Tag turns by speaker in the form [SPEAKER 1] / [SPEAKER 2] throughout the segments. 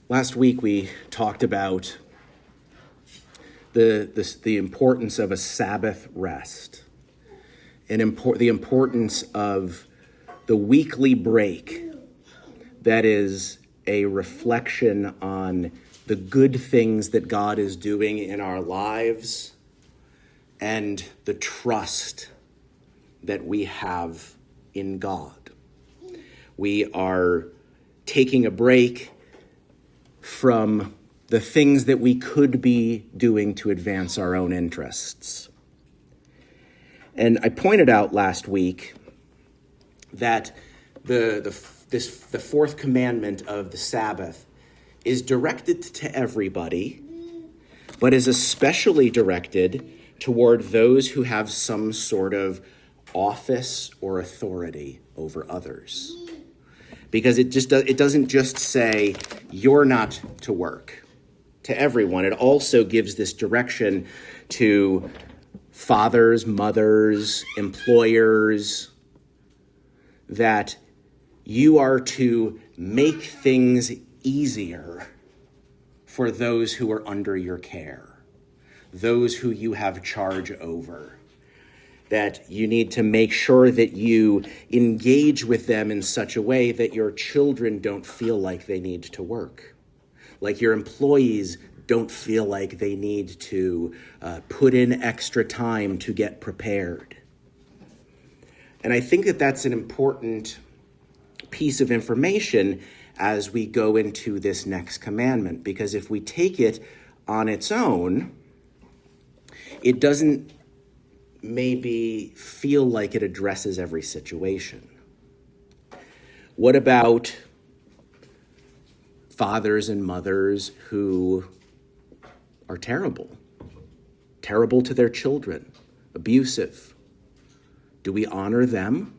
[SPEAKER 1] Last week we talked about the importance of a Sabbath rest, and the importance of the weekly break that is a reflection on the good things that God is doing in our lives and the trust that we have in God. We are taking a break from the things that we could be doing to advance our own interests. And I pointed out last week that the fourth commandment of the Sabbath is directed to everybody, but is especially directed toward those who have some sort of office or authority over others. Because it doesn't just say, you're not to work, to everyone. It also gives this direction to fathers, mothers, employers, that you are to make things easier for those who are under your care, those who you have charge over. That you need to make sure that you engage with them in such a way that your children don't feel like they need to work, like your employees don't feel like they need to put in extra time to get prepared. And I think that that's an important piece of information as we go into this next commandment, because if we take it on its own, it doesn't maybe feel like it addresses every situation. What about fathers and mothers who are terrible to their children, abusive? Do we honor them?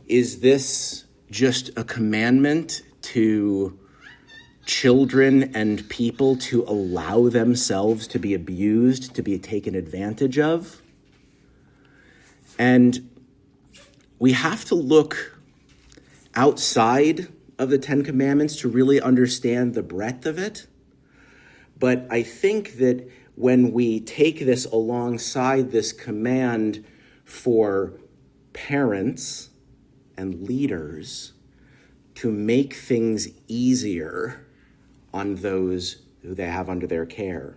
[SPEAKER 1] Is this just a commandment to children and people to allow themselves to be abused, to be taken advantage of? And we have to look outside of the Ten Commandments to really understand the breadth of it. But I think that when we take this alongside this command for parents and leaders to make things easier on those who they have under their care,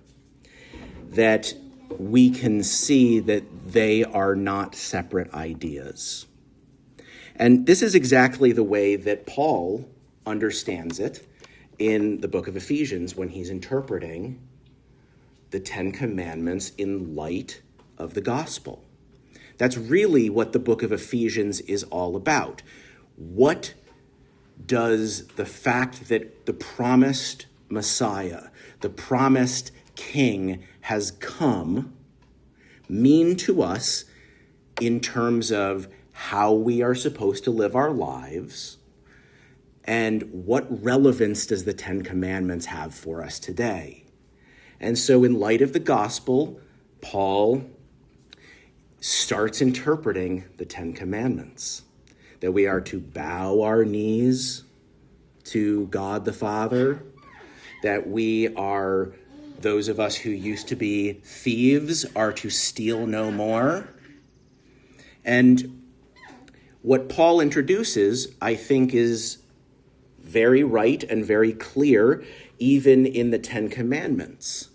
[SPEAKER 1] that we can see that they are not separate ideas. And this is exactly the way that Paul understands it in the book of Ephesians when he's interpreting the Ten Commandments in light of the gospel. That's really what the book of Ephesians is all about. What does the fact that the promised Messiah, the promised King, has come mean to us in terms of how we are supposed to live our lives, and what relevance does the Ten Commandments have for us today? And so in light of the gospel, Paul starts interpreting the Ten Commandments, that we are to bow our knees to God the Father, that we are, those of us who used to be thieves, are to steal no more. And what Paul introduces, I think, is very right and very clear, even in the Ten Commandments,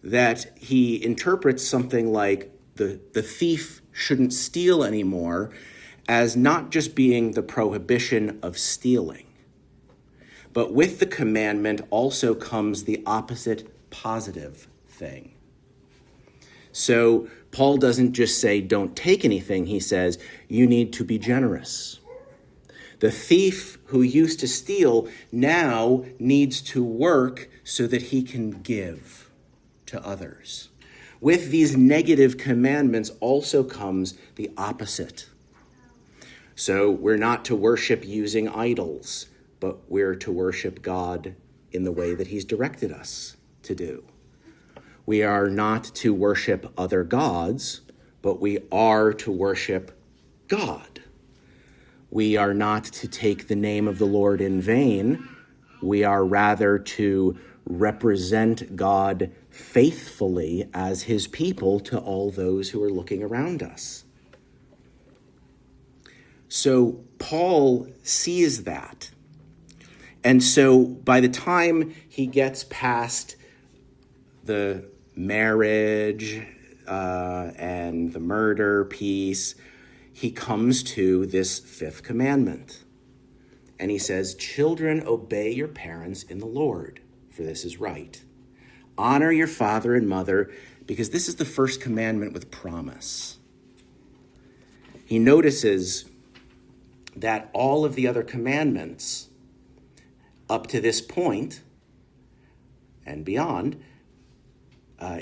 [SPEAKER 1] that he interprets something like the thief shouldn't steal anymore as not just being the prohibition of stealing, but with the commandment also comes the opposite positive thing. So Paul doesn't just say, don't take anything. He says, you need to be generous. The thief who used to steal now needs to work so that he can give to others. With these negative commandments also comes the opposite. So we're not to worship using idols, but we're to worship God in the way that he's directed us to do. We are not to worship other gods, but we are to worship God. We are not to take the name of the Lord in vain, We are rather to represent God faithfully as his people to all those who are looking around us. So Paul sees that. And so by the time he gets past the marriage and the murder piece, he comes to this fifth commandment. And he says, "Children, obey your parents in the Lord, for this is right. Honor your father and mother, because this is the first commandment with promise." He notices that all of the other commandments up to this point and beyond,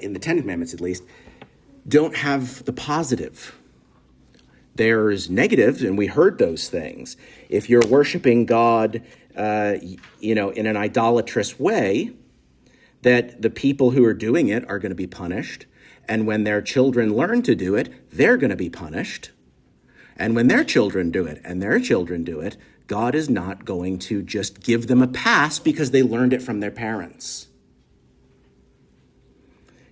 [SPEAKER 1] in the Ten Commandments at least, don't have the positive. There's negatives, and we heard those things. If you're worshiping God, in an idolatrous way, that the people who are doing it are going to be punished. And when their children learn to do it, they're going to be punished. And when their children do it, and their children do it, God is not going to just give them a pass because they learned it from their parents.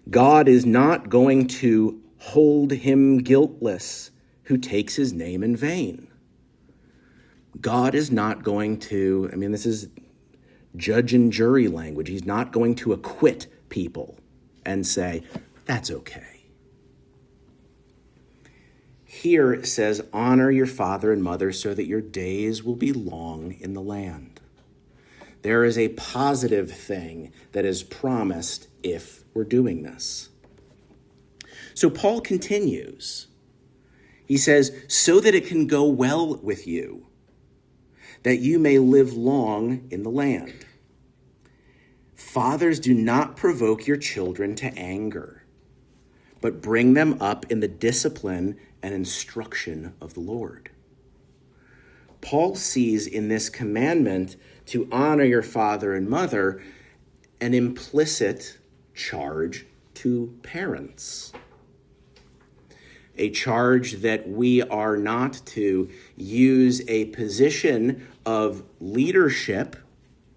[SPEAKER 1] God is not going to hold him guiltless who takes his name in vain. God is not going to, this is judge and jury language. He's not going to acquit people and say, that's okay. Here it says, honor your father and mother so that your days will be long in the land. There is a positive thing that is promised if we're doing this. So Paul continues. He says, so that it can go well with you, that you may live long in the land. Fathers, do not provoke your children to anger, but bring them up in the discipline and instruction of the Lord. Paul sees in this commandment to honor your father and mother an implicit charge to parents. A charge that we are not to use a position of leadership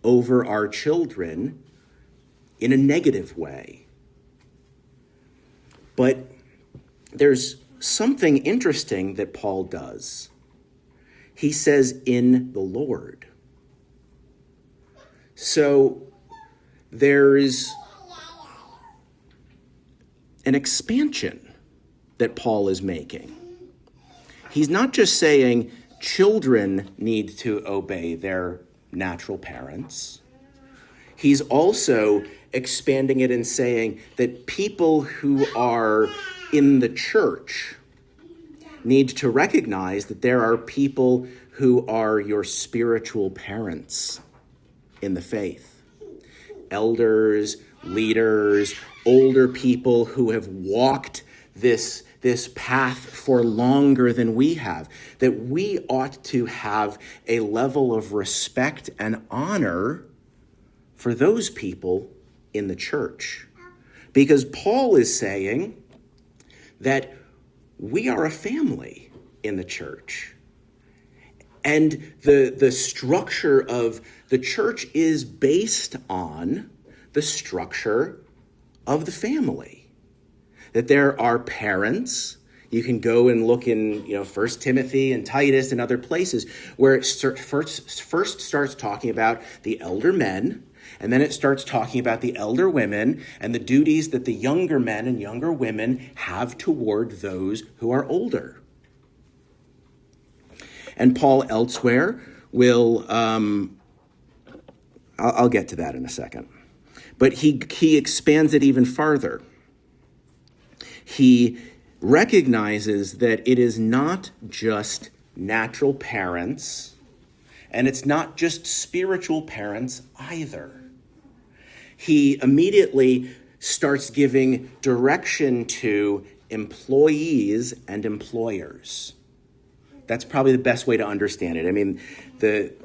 [SPEAKER 1] over our children in a negative way. But there's something interesting that Paul does. He says, in the Lord. So there's an expansion that Paul is making. He's not just saying children need to obey their natural parents. He's also expanding it and saying that people who are in the church need to recognize that there are people who are your spiritual parents in the faith. Elders, leaders, older people who have walked this path for longer than we have, that we ought to have a level of respect and honor for those people in the church. Because Paul is saying that we are a family in the church. And the structure of the church is based on the structure of the family. That there are parents. You can go and look in 1 Timothy and Titus and other places where it first starts talking about the elder men, and then it starts talking about the elder women and the duties that the younger men and younger women have toward those who are older. And Paul elsewhere will, I'll get to that in a second, but he expands it even farther. He recognizes that it is not just natural parents, and it's not just spiritual parents either. He immediately starts giving direction to employees and employers. That's probably the best way to understand it.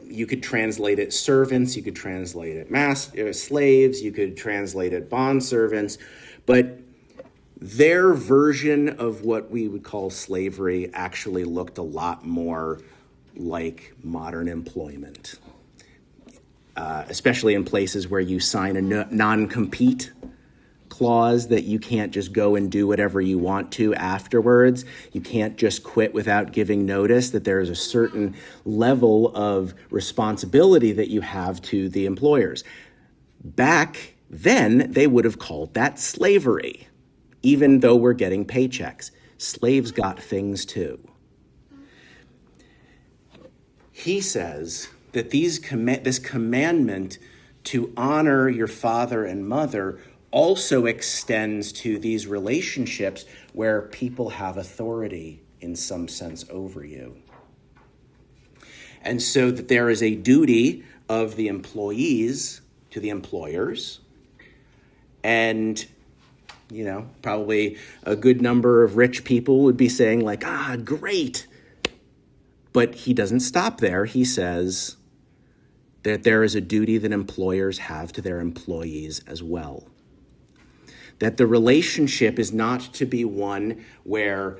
[SPEAKER 1] You could translate it servants, you could translate it slaves, you could translate it bondservants, but their version of what we would call slavery actually looked a lot more like modern employment. especially in places where you sign a non-compete clause that you can't just go and do whatever you want to afterwards. You can't just quit without giving notice, that there is a certain level of responsibility that you have to the employers. Back then, they would have called that slavery, even though we're getting paychecks. Slaves got things too. He says that this commandment to honor your father and mother also extends to these relationships where people have authority in some sense over you. And so that there is a duty of the employees to the employers. And, probably a good number of rich people would be saying like, great. But he doesn't stop there. He says that there is a duty that employers have to their employees as well. That the relationship is not to be one where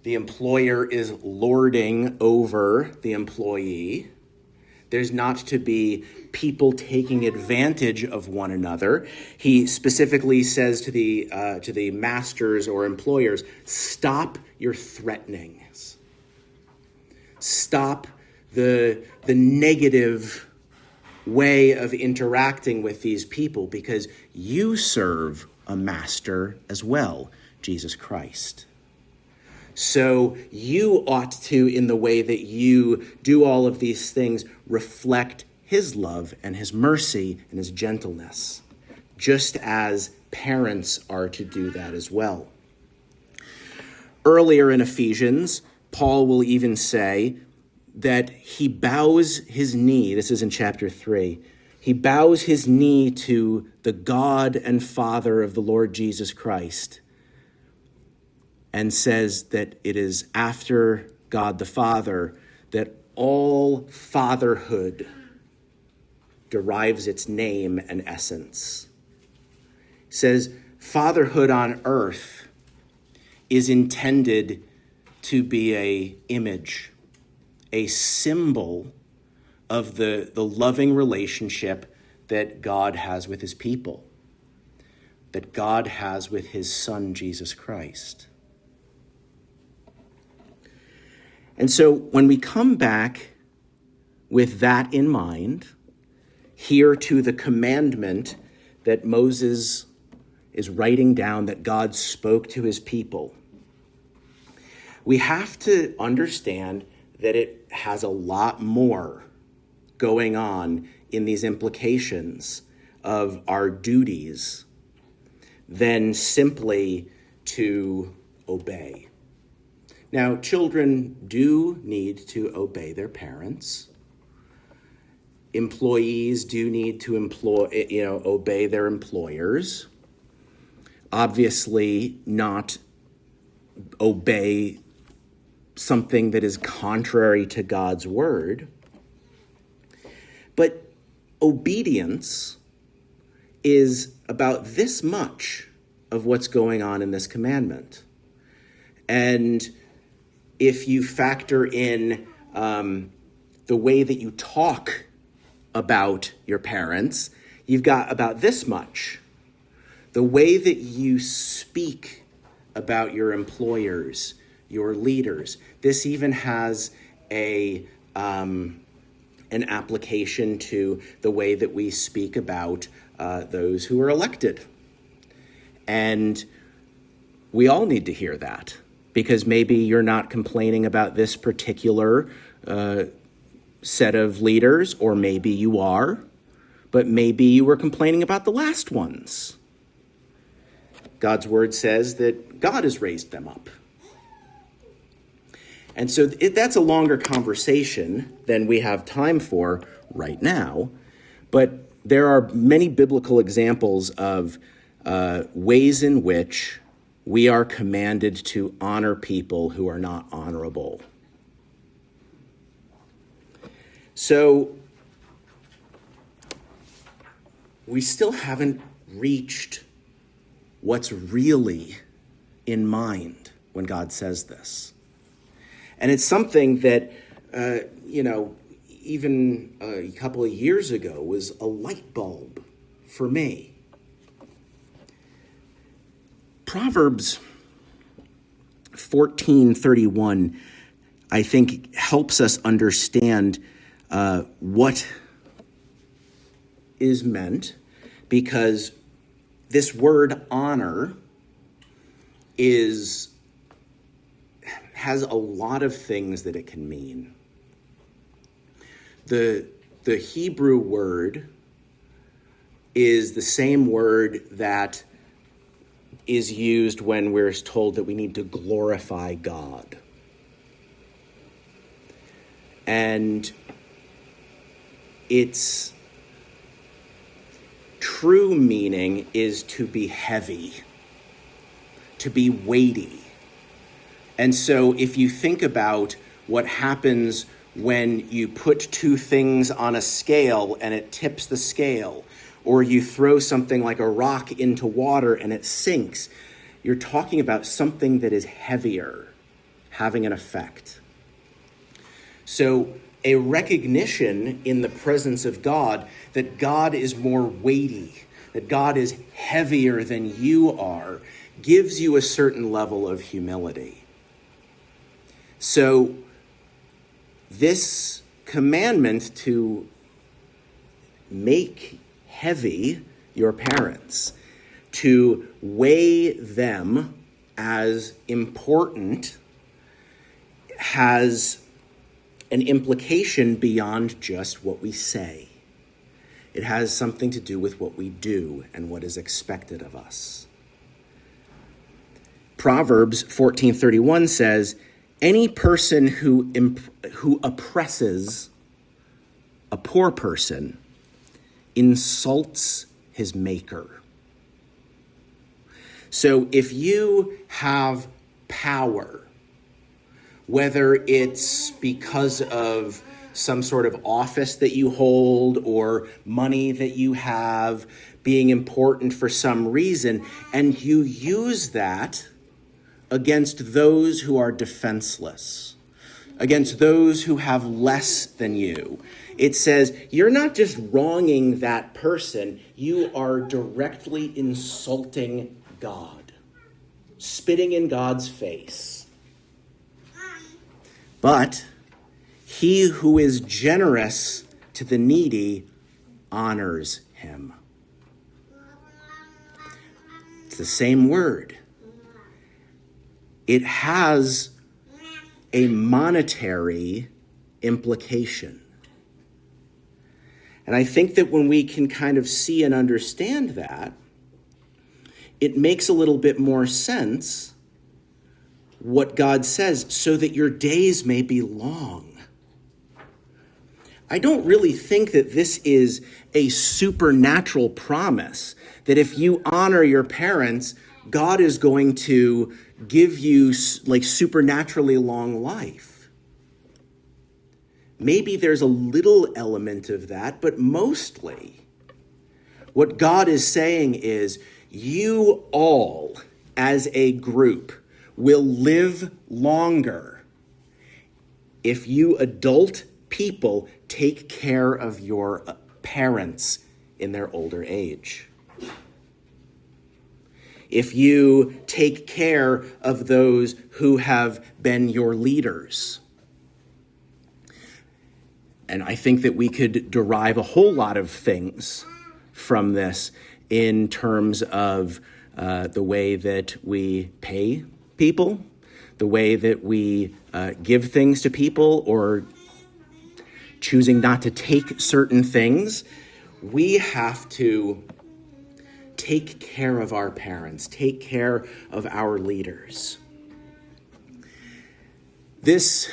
[SPEAKER 1] the employer is lording over the employee. There's not to be people taking advantage of one another. He specifically says to the masters or employers, stop your threatenings. Stop the negative way of interacting with these people, because you serve a master as well, Jesus Christ. So you ought to, in the way that you do all of these things, reflect his love and his mercy and his gentleness, just as parents are to do that as well. Earlier in Ephesians, Paul will even say that he bows his knee. This is in chapter 3. He bows his knee to the God and Father of the Lord Jesus Christ, and says that it is after God the Father that all fatherhood derives its name and essence. He says fatherhood on earth is intended to be an image, a symbol of the loving relationship that God has with his people, that God has with his Son, Jesus Christ. And so when we come back with that in mind, here to the commandment that Moses is writing down that God spoke to his people, we have to understand that it has a lot more going on in these implications of our duties than simply to obey. Now, children do need to obey their parents. Employees do need to obey their employers. Obviously, not obey something that is contrary to God's word. But obedience is about this much of what's going on in this commandment. And if you factor in the way that you talk about your parents, you've got about this much. The way that you speak about your employers, your leaders. This even has an application to the way that we speak about those who are elected. And we all need to hear that, because maybe you're not complaining about this particular set of leaders, or maybe you are, but maybe you were complaining about the last ones. God's word says that God has raised them up. And so that's a longer conversation than we have time for right now. But there are many biblical examples of ways in which we are commanded to honor people who are not honorable. So we still haven't reached what's really in mind when God says this. And it's something that, even a couple of years ago, was a light bulb for me. Proverbs 14:31, I think, helps us understand what is meant, because this word honor has a lot of things that it can mean. The Hebrew word is the same word that is used when we're told that we need to glorify God. And its true meaning is to be heavy, to be weighty. And so if you think about what happens when you put two things on a scale and it tips the scale, or you throw something like a rock into water and it sinks, you're talking about something that is heavier having an effect. So a recognition in the presence of God that God is more weighty, that God is heavier than you are, gives you a certain level of humility. So this commandment to make heavy your parents, to weigh them as important, has an implication beyond just what we say. It has something to do with what we do and what is expected of us. Proverbs 14:31 says, any person who oppresses a poor person insults his maker. So if you have power, whether it's because of some sort of office that you hold or money that you have being important for some reason, and you use that against those who are defenseless, against those who have less than you, it says you're not just wronging that person, you are directly insulting God, spitting in God's face. But he who is generous to the needy honors him. It's the same word. It has a monetary implication. And I think that when we can kind of see and understand that, it makes a little bit more sense what God says, so that your days may be long. I don't really think that this is a supernatural promise, that if you honor your parents, God is going to give you like supernaturally long life. Maybe there's a little element of that, but mostly what God is saying is you all as a group will live longer if you adult people take care of your parents in their older age. If you take care of those who have been your leaders. And I think that we could derive a whole lot of things from this in terms of the way that we pay people, the way that we give things to people, or choosing not to take certain things. We have to take care of our parents, take care of our leaders. This,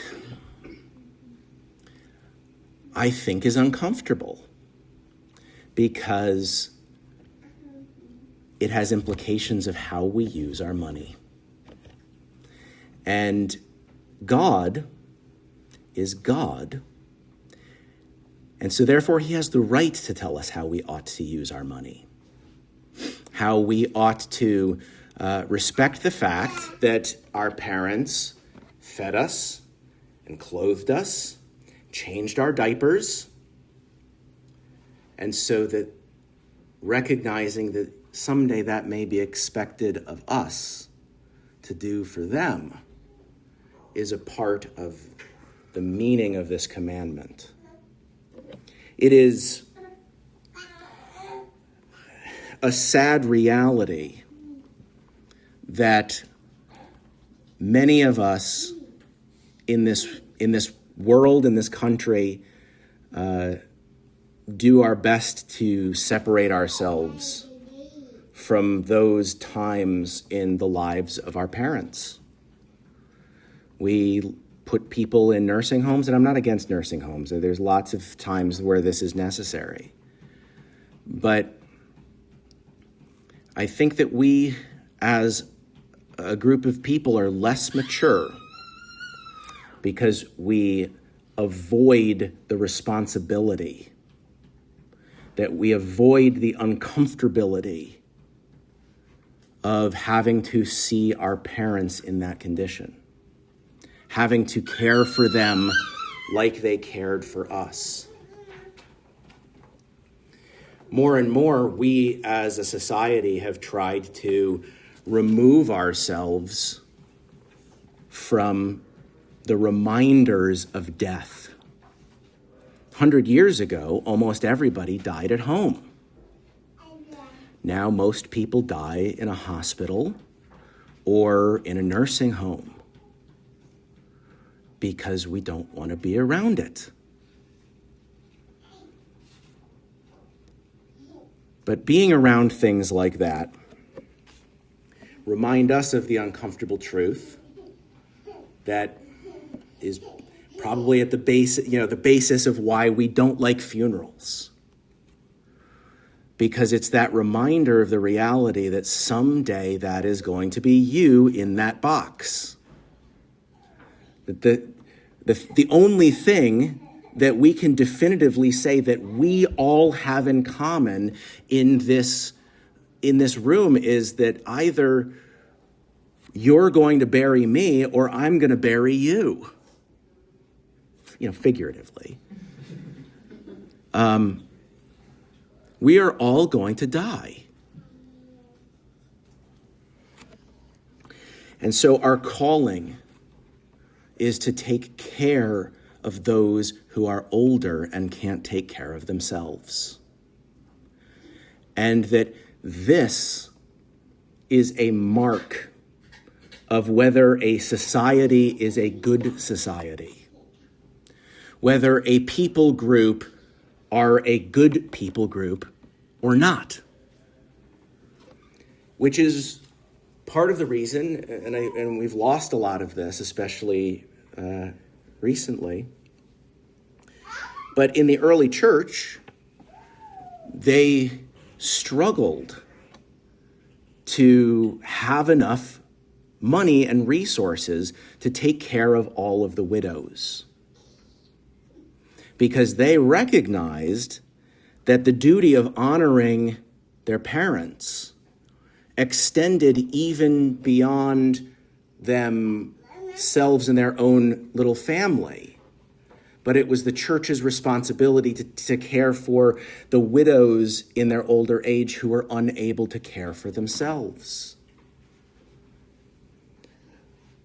[SPEAKER 1] I think, is uncomfortable because it has implications of how we use our money. And God is God. And so therefore he has the right to tell us how we ought to use our money. How we ought to respect the fact that our parents fed us and clothed us, changed our diapers, and so that recognizing that someday that may be expected of us to do for them is a part of the meaning of this commandment. It is a sad reality that many of us in this world, in this country, do our best to separate ourselves from those times in the lives of our parents. We put people in nursing homes, and I'm not against nursing homes. There's lots of times where this is necessary. But I think that we, as a group of people, are less mature because we avoid the responsibility, that we avoid the uncomfortability of having to see our parents in that condition, having to care for them like they cared for us. More and more, we as a society have tried to remove ourselves from the reminders of death. 100 years ago, almost everybody died at home. Now most people die in a hospital or in a nursing home because we don't want to be around it. But being around things like that remind us of the uncomfortable truth that is probably at the basis of why we don't like funerals. Because it's that reminder of the reality that someday that is going to be you in that box. That the only thing that we can definitively say that we all have in common in this room is that either you're going to bury me or I'm going to bury you. Figuratively. We are all going to die. And so our calling is to take care of those who are older and can't take care of themselves. And that this is a mark of whether a society is a good society, whether a people group are a good people group or not. Which is part of the reason, and we've lost a lot of this, especially recently. But in the early church, they struggled to have enough money and resources to take care of all of the widows, because they recognized that the duty of honoring their parents extended even beyond themselves and their own little family. But it was the church's responsibility to care for the widows in their older age who were unable to care for themselves.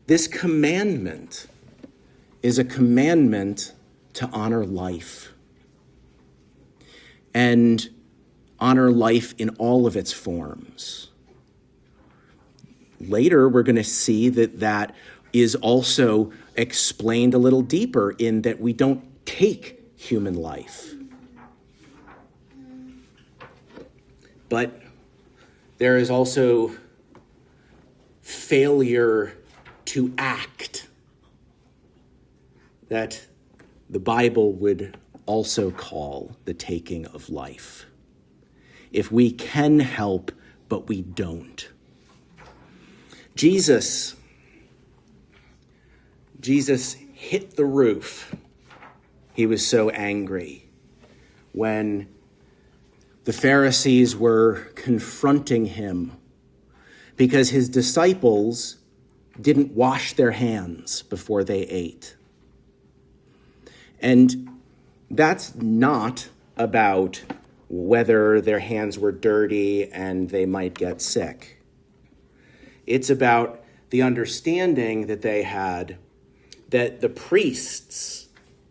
[SPEAKER 1] This commandment is a commandment to honor life, and honor life in all of its forms. Later, we're going to see that is also explained a little deeper in that we don't take human life. But there is also failure to act that the Bible would also call the taking of life. If we can help, but we don't. Jesus hit the roof. He was so angry when the Pharisees were confronting him because his disciples didn't wash their hands before they ate. And that's not about whether their hands were dirty and they might get sick. It's about the understanding that they had that the priests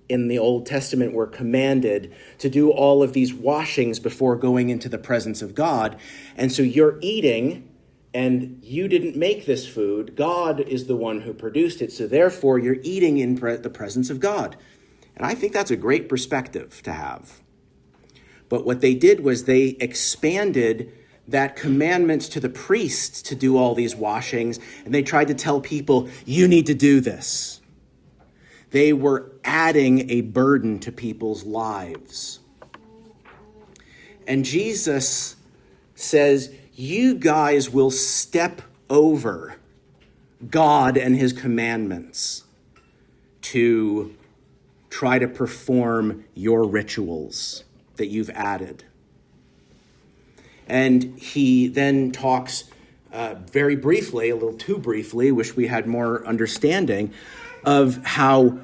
[SPEAKER 1] in the Old Testament were commanded to do all of these washings before going into the presence of God. And so you're eating, and you didn't make this food. God is the one who produced it. So therefore, you're eating in the presence of God. And I think that's a great perspective to have. But what they did was they expanded that commandment to the priests to do all these washings, and they tried to tell people, you need to do this. They were adding a burden to people's lives. And Jesus says, you guys will step over God and his commandments to try to perform your rituals that you've added. And he then talks very briefly, a little too briefly, wish we had more understanding, of how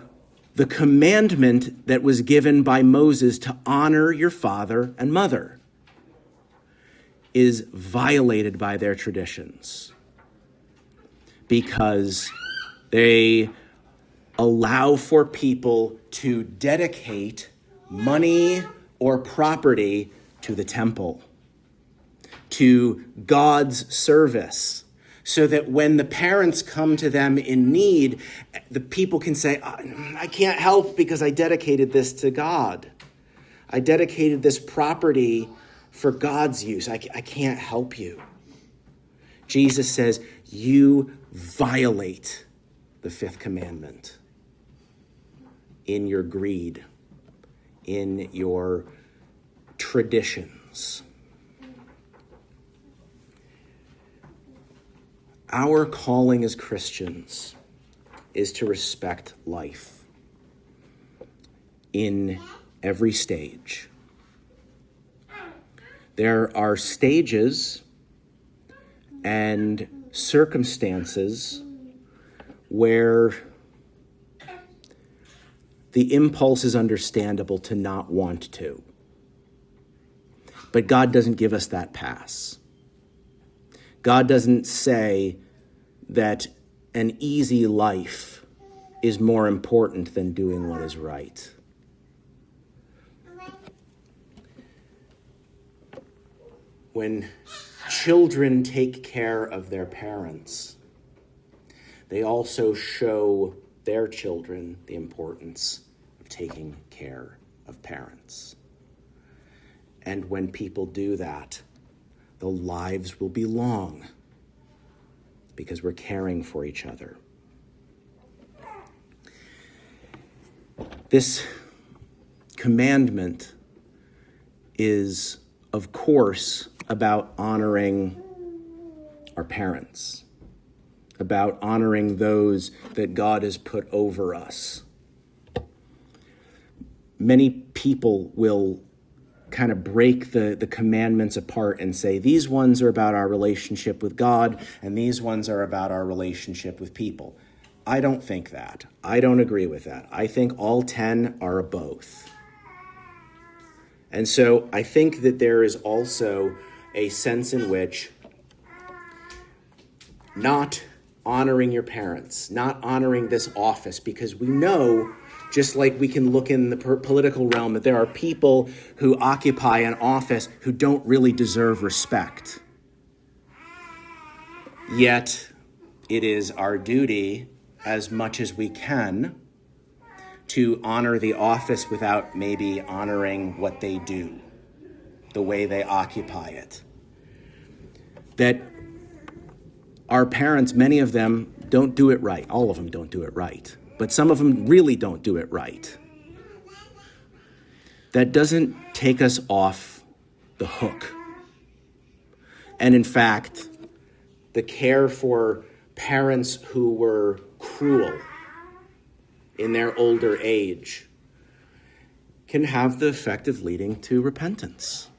[SPEAKER 1] the commandment that was given by Moses to honor your father and mother is violated by their traditions because they allow for people to dedicate money or property to the temple, to God's service, so that when the parents come to them in need, the people can say, I can't help because I dedicated this to God. I dedicated this property for God's use. I can't help you. Jesus says, you violate the fifth commandment in your greed, in your traditions. Our calling as Christians is to respect life in every stage. There are stages and circumstances where the impulse is understandable to not want to. But God doesn't give us that pass. God doesn't say that an easy life is more important than doing what is right. When children take care of their parents, they also show their children the importance of taking care of parents. And when people do that, the lives will be long because we're caring for each other. This commandment is, of course, about honoring our parents, about honoring those that God has put over us. Many people will kind of break the commandments apart and say, these ones are about our relationship with God, and these ones are about our relationship with people. I don't think that. I don't agree with that. I think all 10 are both. And so I think that there is also a sense in which not honoring your parents, not honoring this office, because we know, just like we can look in the political realm, that there are people who occupy an office who don't really deserve respect. Yet it is our duty, as much as we can, to honor the office without maybe honoring what they do, the way they occupy it. That our parents, many of them, don't do it right. All of them don't do it right. But some of them really don't do it right. That doesn't take us off the hook. And in fact, the care for parents who were cruel in their older age can have the effect of leading to repentance.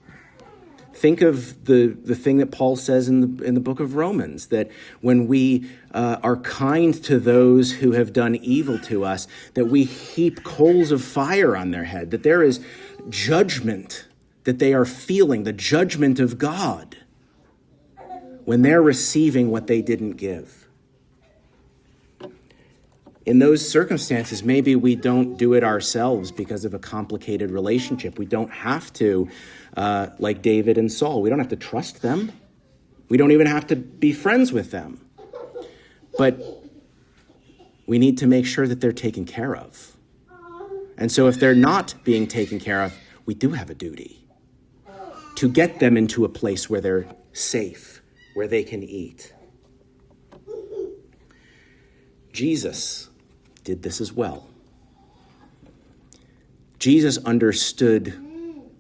[SPEAKER 1] Think of the thing that Paul says in the book of Romans, that when we are kind to those who have done evil to us, that we heap coals of fire on their head, that there is judgment that they are feeling, the judgment of God, when they're receiving what they didn't give. In those circumstances, maybe we don't do it ourselves because of a complicated relationship. We don't have to, like David and Saul, we don't have to trust them. We don't even have to be friends with them. But we need to make sure that they're taken care of. And so if they're not being taken care of, we do have a duty to get them into a place where they're safe, where they can eat. Jesus did this as well. Jesus understood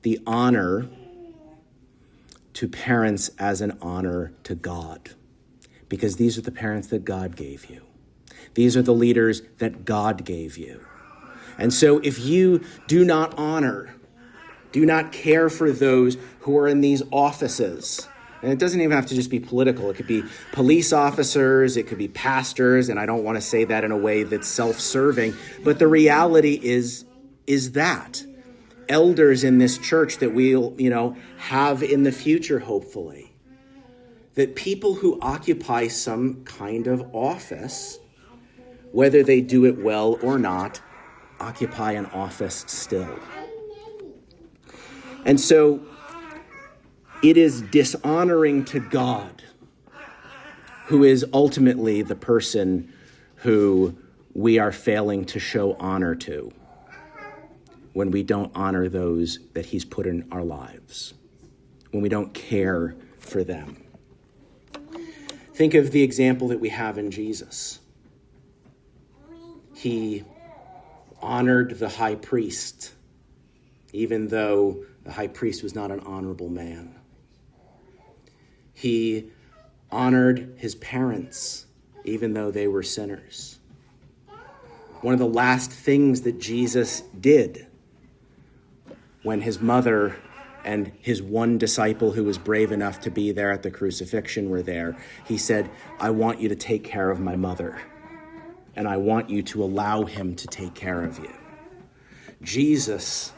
[SPEAKER 1] the honor to parents as an honor to God, because these are the parents that God gave you. These are the leaders that God gave you. And so if you do not honor, do not care for those who are in these offices, and it doesn't even have to just be political. It could be police officers, it could be pastors, and I don't want to say that in a way that's self-serving, but the reality is that elders in this church that we'll, have in the future, hopefully, that people who occupy some kind of office, whether they do it well or not, occupy an office still. And so it is dishonoring to God, who is ultimately the person who we are failing to show honor to when we don't honor those that he's put in our lives, when we don't care for them. Think of the example that we have in Jesus. He honored the high priest, even though the high priest was not an honorable man. He honored his parents, even though they were sinners. One of the last things that Jesus did when his mother and his one disciple who was brave enough to be there at the crucifixion were there, he said, I want you to take care of my mother, and I want you to allow him to take care of you. Jesus,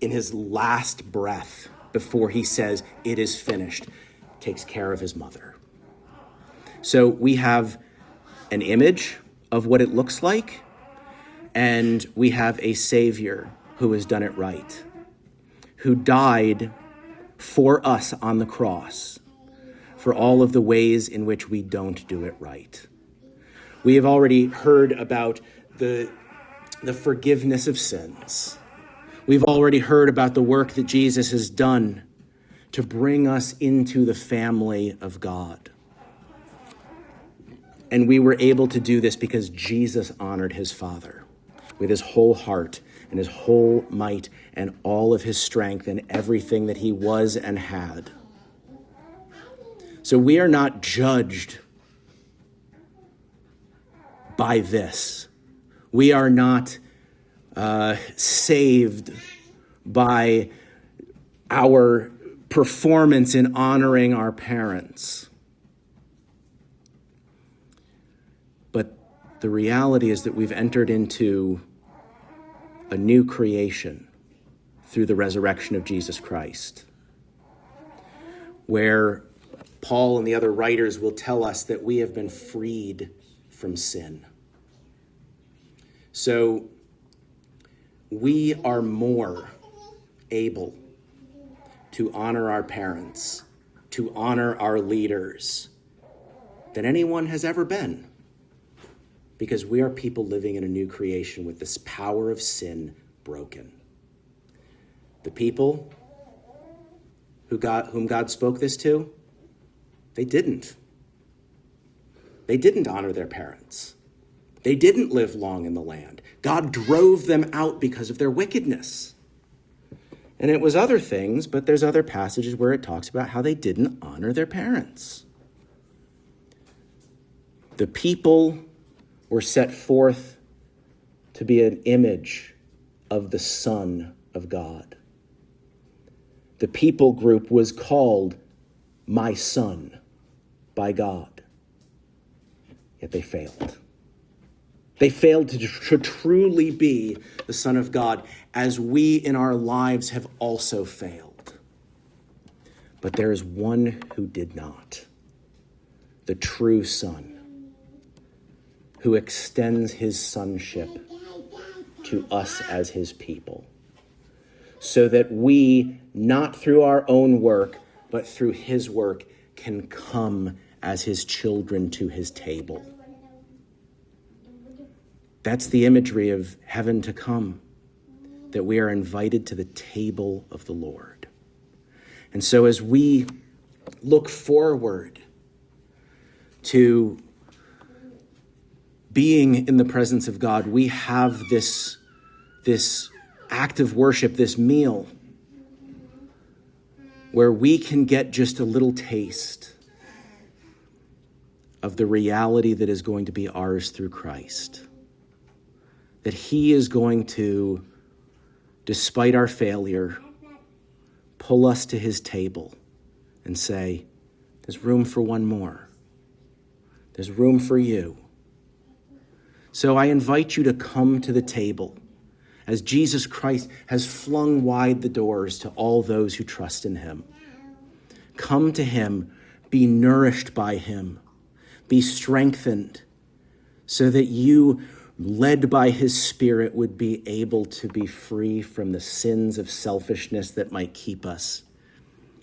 [SPEAKER 1] in his last breath, before he says, it is finished, takes care of his mother. So we have an image of what it looks like, and we have a Savior who has done it right, who died for us on the cross for all of the ways in which we don't do it right. We have already heard about the forgiveness of sins. We've already heard about the work that Jesus has done to bring us into the family of God. And we were able to do this because Jesus honored his Father with his whole heart and his whole might and all of his strength and everything that he was and had. So we are not judged by this. We are not saved by our performance in honoring our parents. But the reality is that we've entered into a new creation through the resurrection of Jesus Christ, where Paul and the other writers will tell us that we have been freed from sin. So we are more able to honor our parents, to honor our leaders, than anyone has ever been, because we are people living in a new creation with this power of sin broken. The people whom God spoke this to, they didn't. They didn't honor their parents. They didn't live long in the land. God drove them out because of their wickedness. And it was other things, but there's other passages where it talks about how they didn't honor their parents. The people were set forth to be an image of the Son of God. the people group was called my son by God. Yet they failed. They failed to truly be the Son of God, as we in our lives have also failed. But there is one who did not, the true Son, who extends his sonship to us as his people, so that we, not through our own work, but through his work, can come as his children to his table. That's the imagery of heaven to come, that we are invited to the table of the Lord. And so as we look forward to being in the presence of God, we have this act of worship, this meal, where we can get just a little taste of the reality that is going to be ours through Christ. That he is going to, despite our failure, pull us to his table and say, there's room for one more. There's room for you. So I invite you to come to the table as Jesus Christ has flung wide the doors to all those who trust in him. Come to him, be nourished by him, be strengthened, so that you, led by his Spirit, would be able to be free from the sins of selfishness that might keep us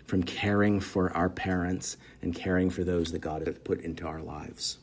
[SPEAKER 1] from caring for our parents and caring for those that God has put into our lives.